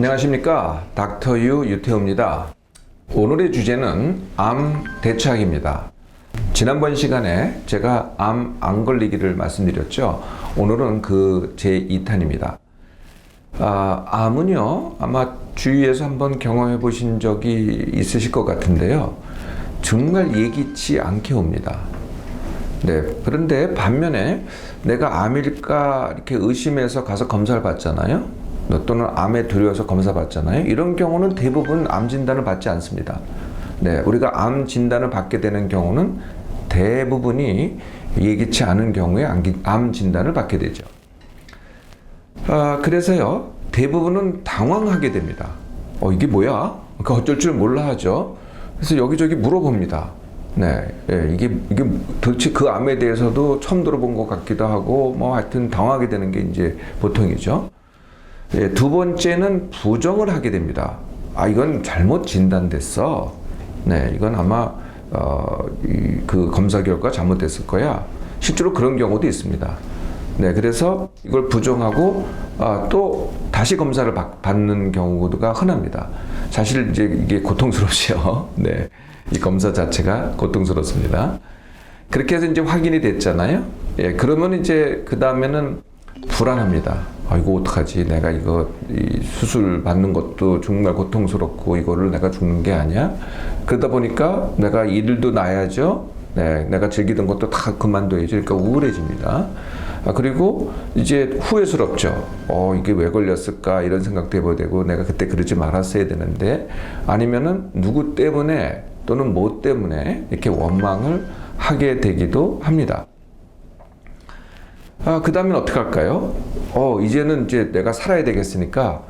안녕하십니까, 닥터유 유태우입니다. 오늘의 주제는 암 대처학입니다. 지난번 시간에 제가 암 안 걸리기를 말씀드렸죠. 오늘은 그 제 2탄입니다. 암은요, 아마 주위에서 한번 경험해 보신 적이 있으실 것 같은데요, 정말 예기치 않게 옵니다. 네, 그런데 반면에 내가 암일까 이렇게 의심해서 가서 검사를 받잖아요. 또는 암에 두려워서 검사 받잖아요. 이런 경우는 대부분 암 진단을 받지 않습니다. 네, 우리가 암 진단을 받게 되는 경우는 대부분이 예기치 않은 경우에 암 진단을 받게 되죠. 그래서요, 대부분은 당황하게 됩니다. 이게 뭐야? 그러니까 어쩔 줄 몰라 하죠. 그래서 여기저기 물어봅니다. 네, 이게 도대체 그 암에 대해서도 처음 들어본 것 같기도 하고, 하여튼 당황하게 되는 게 이제 보통이죠. 두 번째는 부정을 하게 됩니다. 이건 잘못 진단됐어. 네, 이건 아마 그 검사 결과 잘못됐을 거야. 실제로 그런 경우도 있습니다. 네, 그래서 이걸 부정하고 또 다시 검사를 받는 경우가 흔합니다. 사실 이제 이게 고통스럽죠. 네, 이 검사 자체가 고통스럽습니다. 그렇게 해서 이제 확인이 됐잖아요. 예, 그러면 이제 그 다음에는 불안합니다. 이거 어떡하지? 내가 이 수술 받는 것도 정말 고통스럽고 이거를 내가 죽는 게 아니야? 그러다 보니까 내가 일도 놔야죠. 네, 내가 즐기던 것도 다 그만둬야죠. 그러니까 우울해집니다. 그리고 이제 후회스럽죠. 이게 왜 걸렸을까? 이런 생각도 해보게 되고, 내가 그때 그러지 말았어야 되는데, 아니면은 누구 때문에 또는 뭐 때문에 이렇게 원망을 하게 되기도 합니다. 그 다음엔 어떻게 할까요? 이제는 이제 내가 살아야 되겠으니까,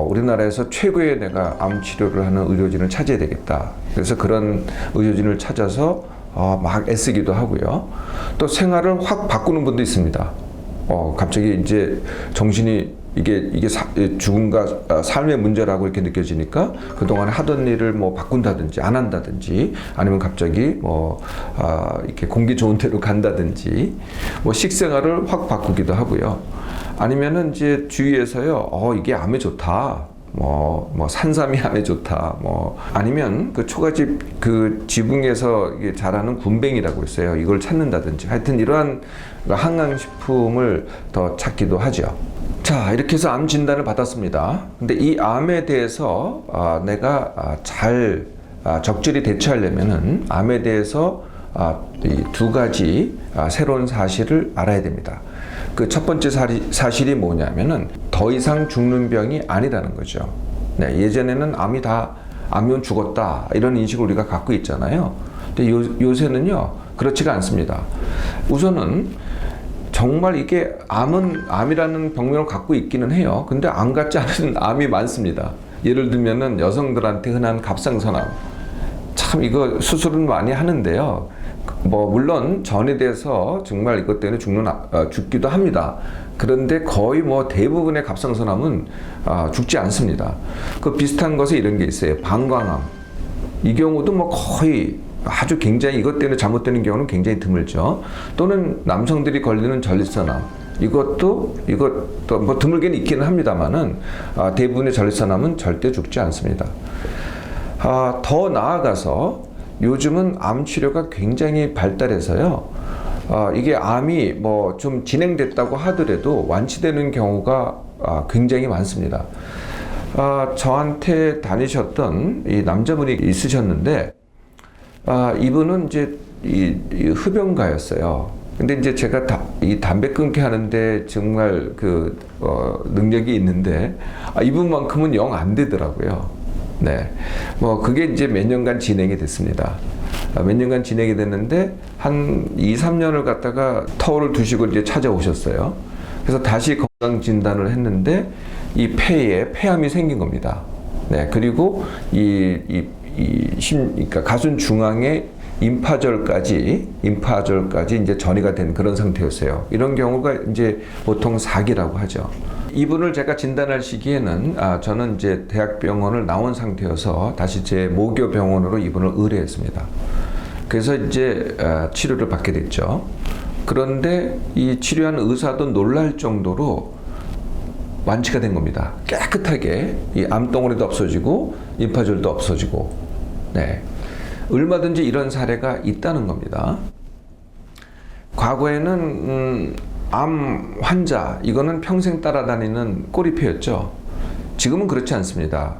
우리나라에서 최고의 내가 암 치료를 하는 의료진을 찾아야 되겠다. 그래서 그런 의료진을 찾아서, 막 애쓰기도 하고요. 또 생활을 확 바꾸는 분도 있습니다. 갑자기 이제 정신이 이게 죽음과 삶의 문제라고 이렇게 느껴지니까 그동안 하던 일을 바꾼다든지 안 한다든지, 아니면 갑자기 이렇게 공기 좋은 데로 간다든지, 식생활을 확 바꾸기도 하고요. 아니면은 이제 주위에서요, 이게 암에 좋다. 산삼이 암에 좋다. 아니면 그 초가집 그 지붕에서 자라는 군뱅이라고 있어요. 이걸 찾는다든지. 하여튼 이러한 항암식품을 더 찾기도 하죠. 자, 이렇게 해서 암 진단을 받았습니다. 근데 이 암에 대해서 내가 잘 적절히 대처하려면은 암에 대해서 이 두 가지 새로운 사실을 알아야 됩니다. 그 첫 번째 사실이 뭐냐면은 더 이상 죽는 병이 아니라는 거죠. 네, 예전에는 암이면 죽었다, 이런 인식을 우리가 갖고 있잖아요. 근데 요새는요, 그렇지가 않습니다. 우선은 정말 이게 암이라는 병명을 갖고 있기는 해요. 근데 암 같지 않은 암이 많습니다. 예를 들면은 여성들한테 흔한 갑상선암. 참 이거 수술은 많이 하는데요. 물론 전이돼서 정말 이것 때문에 죽기도 합니다. 그런데 거의 대부분의 갑상선암은 죽지 않습니다. 그 비슷한 것에 이런 게 있어요. 방광암. 이 경우도 거의 아주 굉장히 이것 때문에 잘못되는 경우는 굉장히 드물죠. 또는 남성들이 걸리는 전립선암. 이것도 드물게는 있기는 합니다만은 대부분의 전립선암은 절대 죽지 않습니다. 더 나아가서 요즘은 암 치료가 굉장히 발달해서요, 이게 암이 좀 진행됐다고 하더라도 완치되는 경우가 굉장히 많습니다. 저한테 다니셨던 이 남자분이 있으셨는데, 이분은 이제 이 흡연가였어요. 근데 이제 제가 이 담배 끊게 하는데 정말 능력이 있는데, 이분만큼은 영 안 되더라고요. 네. 그게 이제 몇 년간 진행이 됐습니다. 몇 년간 진행이 됐는데, 한 2, 3년을 갖다가 터울을 두시고 이제 찾아오셨어요. 그래서 다시 건강 진단을 했는데, 이 폐에 폐암이 생긴 겁니다. 네. 그리고 그러니까 가슴 중앙에 임파절까지 이제 전이가 된 그런 상태였어요. 이런 경우가 이제 보통 4기라고 하죠. 이분을 제가 진단할 시기에는 저는 이제 대학병원을 나온 상태여서 다시 제 모교 병원으로 이분을 의뢰했습니다. 그래서 이제 치료를 받게 됐죠. 그런데 이 치료한 의사도 놀랄 정도로 완치가 된 겁니다. 깨끗하게 이 암덩어리도 없어지고 임파절도 없어지고, 네, 얼마든지 이런 사례가 있다는 겁니다. 과거에는 암 환자 이거는 평생 따라다니는 꼬리표였죠. 지금은 그렇지 않습니다.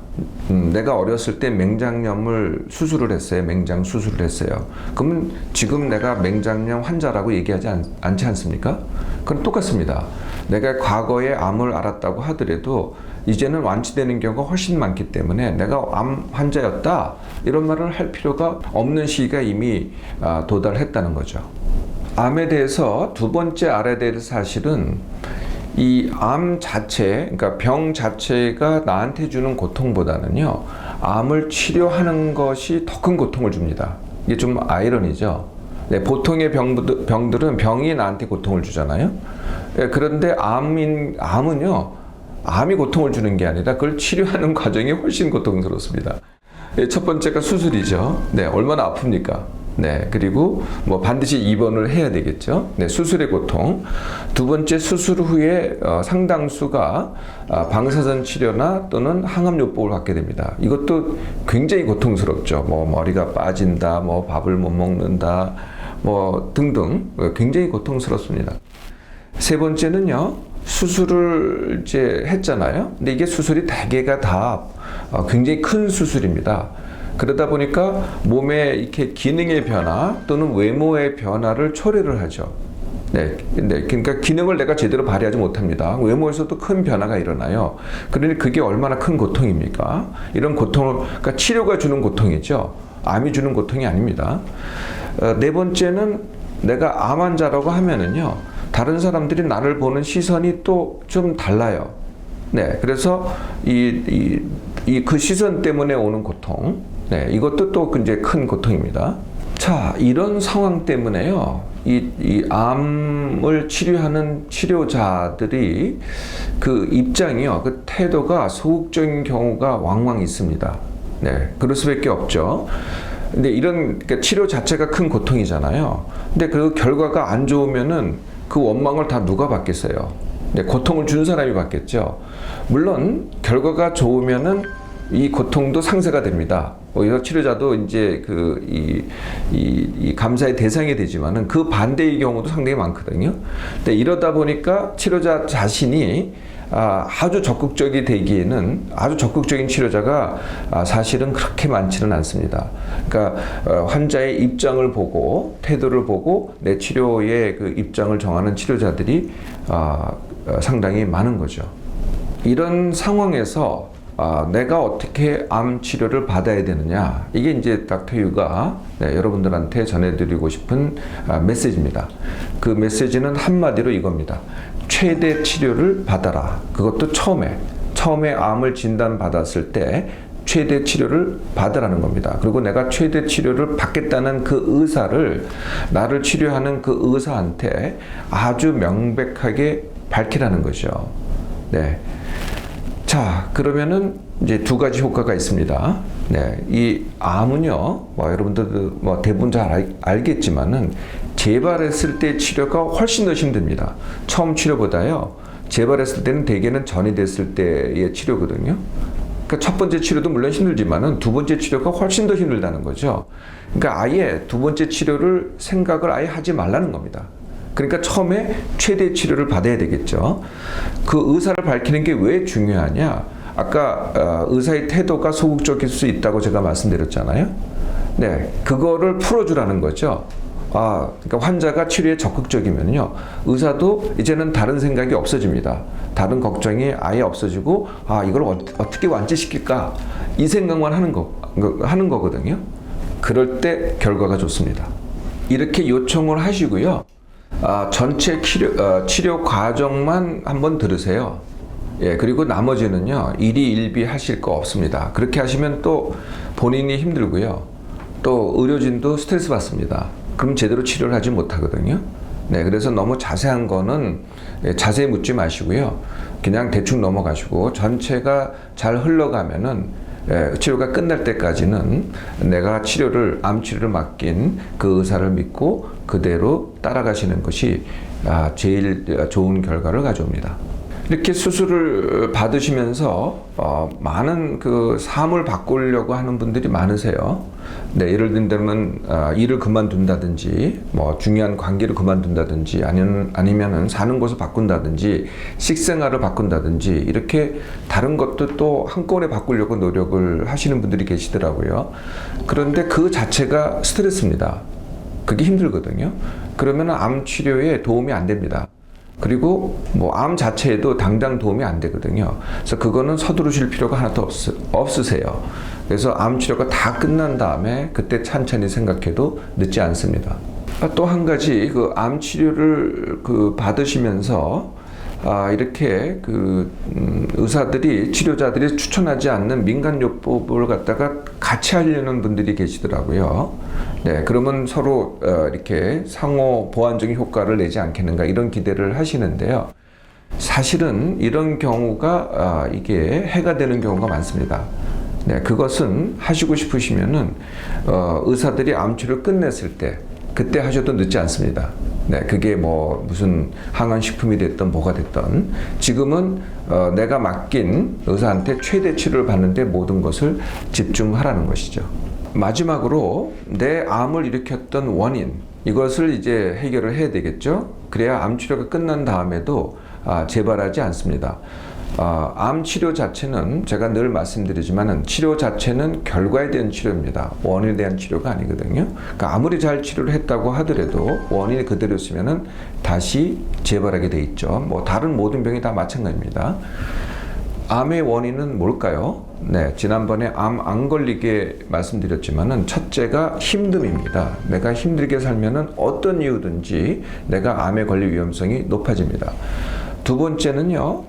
내가 어렸을 때 맹장염을 수술을 했어요. 맹장 수술을 했어요. 그러면 지금 내가 맹장염 환자라고 얘기하지 않지 않습니까? 그건 똑같습니다. 내가 과거에 암을 앓았다고 하더라도 이제는 완치되는 경우가 훨씬 많기 때문에 내가 암 환자였다 이런 말을 할 필요가 없는 시기가 이미 도달했다는 거죠. 암에 대해서 두 번째 알아야 될 사실은 이 암 자체, 그러니까 병 자체가 나한테 주는 고통보다는요, 암을 치료하는 것이 더 큰 고통을 줍니다. 이게 좀 아이러니죠. 네, 보통의 병들은 병이 나한테 고통을 주잖아요. 네, 그런데 암은요, 암이 고통을 주는 게 아니라 그걸 치료하는 과정이 훨씬 고통스럽습니다. 네, 첫 번째가 수술이죠. 네, 얼마나 아픕니까? 네, 그리고 뭐 반드시 입원을 해야 되겠죠. 네, 수술의 고통. 두 번째, 수술 후에 상당수가 방사선 치료나 또는 항암요법을 받게 됩니다. 이것도 굉장히 고통스럽죠. 뭐 머리가 빠진다, 뭐 밥을 못 먹는다, 뭐 등등 굉장히 고통스럽습니다. 세 번째는요, 수술을 이제 했잖아요. 근데 이게 수술이 대개가 다 굉장히 큰 수술입니다. 그러다 보니까 몸의 이렇게 기능의 변화 또는 외모의 변화를 초래를 하죠. 네, 그러니까 기능을 내가 제대로 발휘하지 못합니다. 외모에서도 큰 변화가 일어나요. 그러니 그게 얼마나 큰 고통입니까? 이런 고통을, 그러니까 치료가 주는 고통이죠. 암이 주는 고통이 아닙니다. 네 번째는 내가 암 환자라고 하면은요, 다른 사람들이 나를 보는 시선이 또 좀 달라요. 네, 그래서 그 시선 때문에 오는 고통, 네, 이것도 또 이제 큰 고통입니다. 자, 이런 상황 때문에요, 이 암을 치료하는 치료자들이 그 입장이요, 그 태도가 소극적인 경우가 왕왕 있습니다. 네, 그럴 수밖에 없죠. 근데 그러니까 치료 자체가 큰 고통이잖아요. 근데 그 결과가 안 좋으면은 그 원망을 다 누가 받겠어요? 네, 고통을 준 사람이 받겠죠. 물론 결과가 좋으면은 이 고통도 상쇄가 됩니다. 오히려 치료자도 이제 이 감사의 대상이 되지만은 그 반대의 경우도 상당히 많거든요. 근데 이러다 보니까 치료자 자신이 아주 적극적이 되기에는 아주 적극적인 치료자가 사실은 그렇게 많지는 않습니다. 그러니까 환자의 입장을 보고 태도를 보고 내 치료의 그 입장을 정하는 치료자들이 상당히 많은 거죠. 이런 상황에서 내가 어떻게 암 치료를 받아야 되느냐, 이게 이제 닥터 유가 여러분들한테 전해드리고 싶은 메시지입니다. 그 메시지는 한마디로 이겁니다. 최대 치료를 받아라. 그것도 처음에 암을 진단받았을 때 최대 치료를 받으라는 겁니다. 그리고 내가 최대 치료를 받겠다는 그 의사를, 나를 치료하는 그 의사한테 아주 명백하게 밝히라는 거죠. 네. 자, 그러면은 이제 두 가지 효과가 있습니다. 네, 이 암은요, 여러분들도 대부분 잘 알겠지만은 재발했을 때 치료가 훨씬 더 힘듭니다. 처음 치료보다요, 재발했을 때는 대개는 전이 됐을 때의 치료거든요. 그러니까 첫 번째 치료도 물론 힘들지만은 두 번째 치료가 훨씬 더 힘들다는 거죠. 그러니까 아예 두 번째 치료를 생각을 아예 하지 말라는 겁니다. 그러니까 처음에 최대 치료를 받아야 되겠죠. 그 의사를 밝히는 게 왜 중요하냐? 아까 의사의 태도가 소극적일 수 있다고 제가 말씀드렸잖아요. 네, 그거를 풀어주라는 거죠. 그러니까 환자가 치료에 적극적이면요, 의사도 이제는 다른 생각이 없어집니다. 다른 걱정이 아예 없어지고, 이걸 어떻게 완치시킬까? 이 생각만 하는 거거든요. 그럴 때 결과가 좋습니다. 이렇게 요청을 하시고요. 전체 치료 과정만 한번 들으세요. 예, 그리고 나머지는요, 일희일비 하실 거 없습니다. 그렇게 하시면 또 본인이 힘들고요. 또 의료진도 스트레스 받습니다. 그럼 제대로 치료를 하지 못하거든요. 네, 그래서 너무 자세한 거는 자세히 묻지 마시고요. 그냥 대충 넘어가시고 전체가 잘 흘러가면은 치료가 끝날 때까지는 내가 암 치료를 맡긴 그 의사를 믿고 그대로 따라가시는 것이 제일 좋은 결과를 가져옵니다. 이렇게 수술을 받으시면서 많은 그 삶을 바꾸려고 하는 분들이 많으세요. 네, 예를 들면 일을 그만둔다든지, 뭐 중요한 관계를 그만둔다든지, 아니면은 사는 곳을 바꾼다든지, 식생활을 바꾼다든지, 이렇게 다른 것도 또 한꺼번에 바꾸려고 노력을 하시는 분들이 계시더라고요. 그런데 그 자체가 스트레스입니다. 그게 힘들거든요. 그러면 암 치료에 도움이 안 됩니다. 그리고 뭐 암 자체에도 당장 도움이 안 되거든요. 그래서 그거는 서두르실 필요가 하나도 없으세요. 그래서 암 치료가 다 끝난 다음에 그때 천천히 생각해도 늦지 않습니다. 또 한 가지 그 암 치료를 받으시면서 이렇게 의사들이 치료자들이 추천하지 않는 민간요법을 갖다가 같이 하려는 분들이 계시더라고요. 네, 그러면 서로 이렇게 상호 보완적인 효과를 내지 않겠는가 이런 기대를 하시는데요. 사실은 이런 경우가 이게 해가 되는 경우가 많습니다. 네, 그것은 하시고 싶으시면은 의사들이 암 치료를 끝냈을 때 그때 하셔도 늦지 않습니다. 네, 그게 뭐 무슨 항암식품이 됐든 뭐가 됐든 지금은 내가 맡긴 의사한테 최대 치료를 받는데 모든 것을 집중하라는 것이죠. 마지막으로 내 암을 일으켰던 원인 이것을 이제 해결을 해야 되겠죠. 그래야 암 치료가 끝난 다음에도 재발하지 않습니다. 암 치료 자체는 제가 늘 말씀드리지만은 치료 자체는 결과에 대한 치료입니다. 원인에 대한 치료가 아니거든요. 그러니까 아무리 잘 치료를 했다고 하더라도 원인이 그대로 있으면은 다시 재발하게 돼 있죠. 뭐 다른 모든 병이 다 마찬가지입니다. 암의 원인은 뭘까요? 네, 지난번에 암 안 걸리게 말씀드렸지만은 첫째가 힘듦입니다. 내가 힘들게 살면은 어떤 이유든지 내가 암에 걸릴 위험성이 높아집니다. 두 번째는요,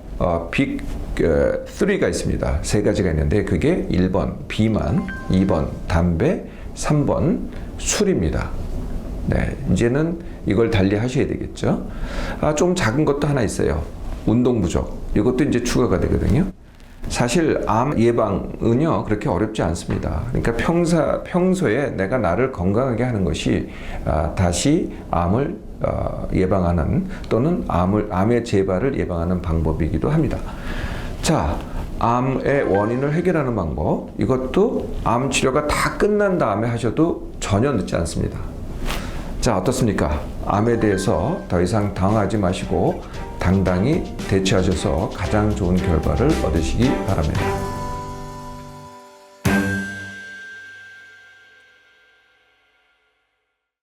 빅 3가 있습니다. 세 가지가 있는데 그게 1번 비만, 2번 담배, 3번 술입니다. 네, 이제는 이걸 달리 하셔야 되겠죠. 좀 작은 것도 하나 있어요. 운동 부족. 이것도 이제 추가가 되거든요. 사실 암 예방은요 그렇게 어렵지 않습니다. 그러니까 평소에 내가 나를 건강하게 하는 것이 다시 암을 예방하는 또는 암의 재발을 예방하는 방법이기도 합니다. 자, 암의 원인을 해결하는 방법 이것도 암 치료가 다 끝난 다음에 하셔도 전혀 늦지 않습니다. 자, 어떻습니까? 암에 대해서 더 이상 당황하지 마시고 당당히 대처하셔서 가장 좋은 결과를 얻으시기 바랍니다.